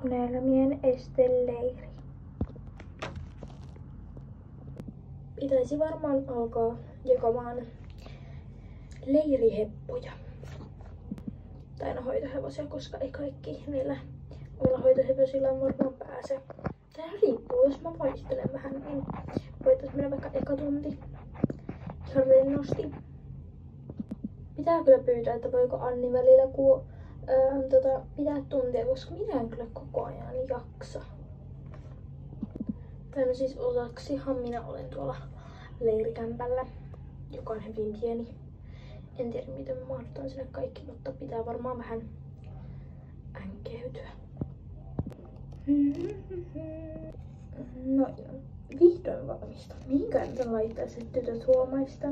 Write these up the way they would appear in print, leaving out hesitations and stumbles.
Unelmien esteleiri. Pitäisi varmaan alkaa jakamaan leiriheppoja. Tai no hoitohevosia, koska ei kaikki niillä omilla hoitohevosilla varmaan pääse. Tää riippuu, jos mä vaistelen vähän, niin voitais mennä vaikka eka tunti ihan rennosti. Pitää kyllä pyytää, että voiko Anni välillä pitää tuntia, koska minä en kyllä koko ajan jaksa. Tai no siis osaksihan minä olen tuolla leirikämpällä, joka on hyvin pieni. En tiedä miten mä mahdutaan sinne kaikki, mutta pitää varmaan vähän änkeytyä. No vihdoin valmista. Mihinkään te laittaisit tytöt huomaista?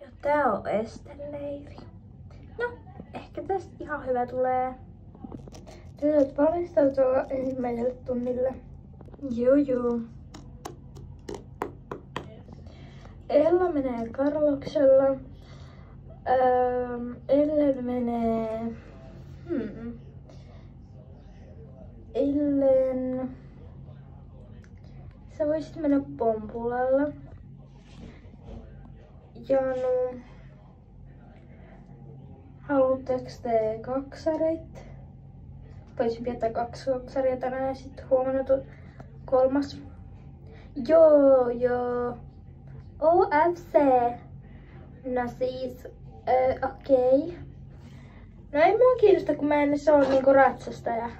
Ja tää on esteleiri. No, ehkä tästä ihan hyvä tulee. Tytöt valmistautuu ensimmäiselle tunnille. Joo. Ella menee Karloksella. Ellen menee... Ellen... Sä voisit mennä Pompulalla. Janu... Haluatteko te kaksarit? Voisin viettää 2 kaksaria tänään ja sitten huomenna 3. Joo. OFC. No siis, okei. No ei mua kiinnosta, kun mä en edes oo niinku ratsastaja.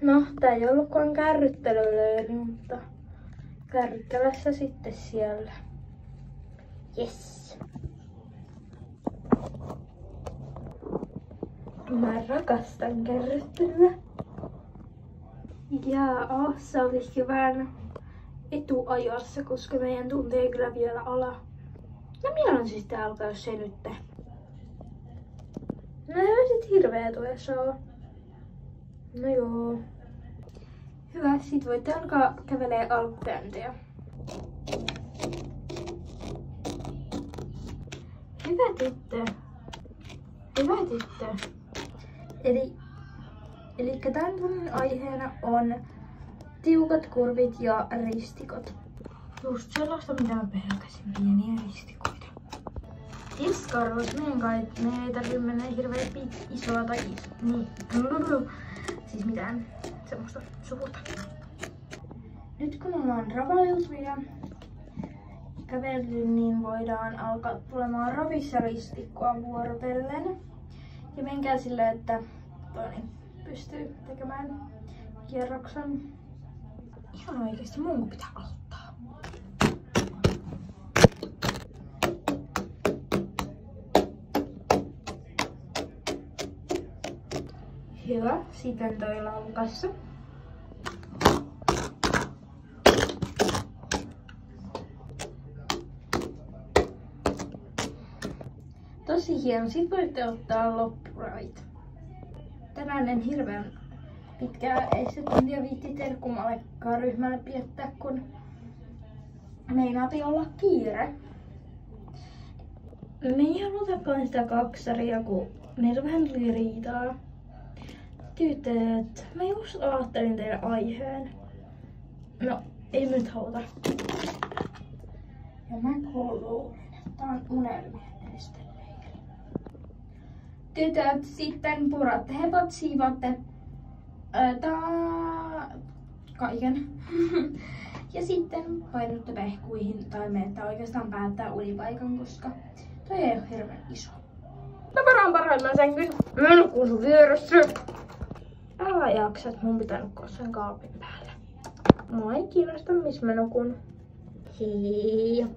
No, tää ei ollutkaan kärryttelyleiri, mutta kärryttelessä sitten siellä. Yes. Mä rakastan kärryttelyä. Ja se olisikin vähän etuajassa, koska meidän tunti ei kyllä vielä ala. No milloin se sitten alkaa, jos ei nyt tee? No ei sit hirveä tuessa oo. No joo. Hyvä, sit voitte alkaa kävelee alkukäyntejä. Hyvä tyttö. Eli tämän tunnin aiheena on tiukat kurvit ja ristikot. Just sellaista, mitä mä pelkäsin, pieniä ristikoita. Yes, Carlos, meidän ei tarvitse mennä hirveän isoa tai niin. Siis mitään semmoista suurta. Nyt kun ollaan ravailtu ja kävelty, niin voidaan alkaa tulemaan ravissa ristikkoa vuorotellen. Ja menkää silleen, että toinen pystyy tekemään kierroksen. Ihan oikeesti mun pitää aloittaa. Hyvä, sitten toi laukassa. Tosi hieno, sit voitte ottaa loppuravit. Tänään en hirveän pitkää ei se tuntia viitti terkkumallekaan ryhmälle piettää, kun meinaapi olla kiire. Me ei halutakaan sitä kaksaria, kun meillä vähän tuli riitaa. Tytöt, mä just ajattelin teille aiheen. No, ei me nyt haluta. Ja mä luulen, että tää on unelmien esteleiri. Tytöt, sitten puratte hepot, siivoatte kaiken. Ja sitten painutte pehkuihin tai menette oikeastaan päättää unipaikan, koska toi ei ole hirveän iso. Mä varaan parhaimman sängyn. Mä nukun sun vieressä. Älä jaksa, että mun pitää nukkua sen kaapin päällä. Mua ei kiinnosta, missä mä nukun. Hii.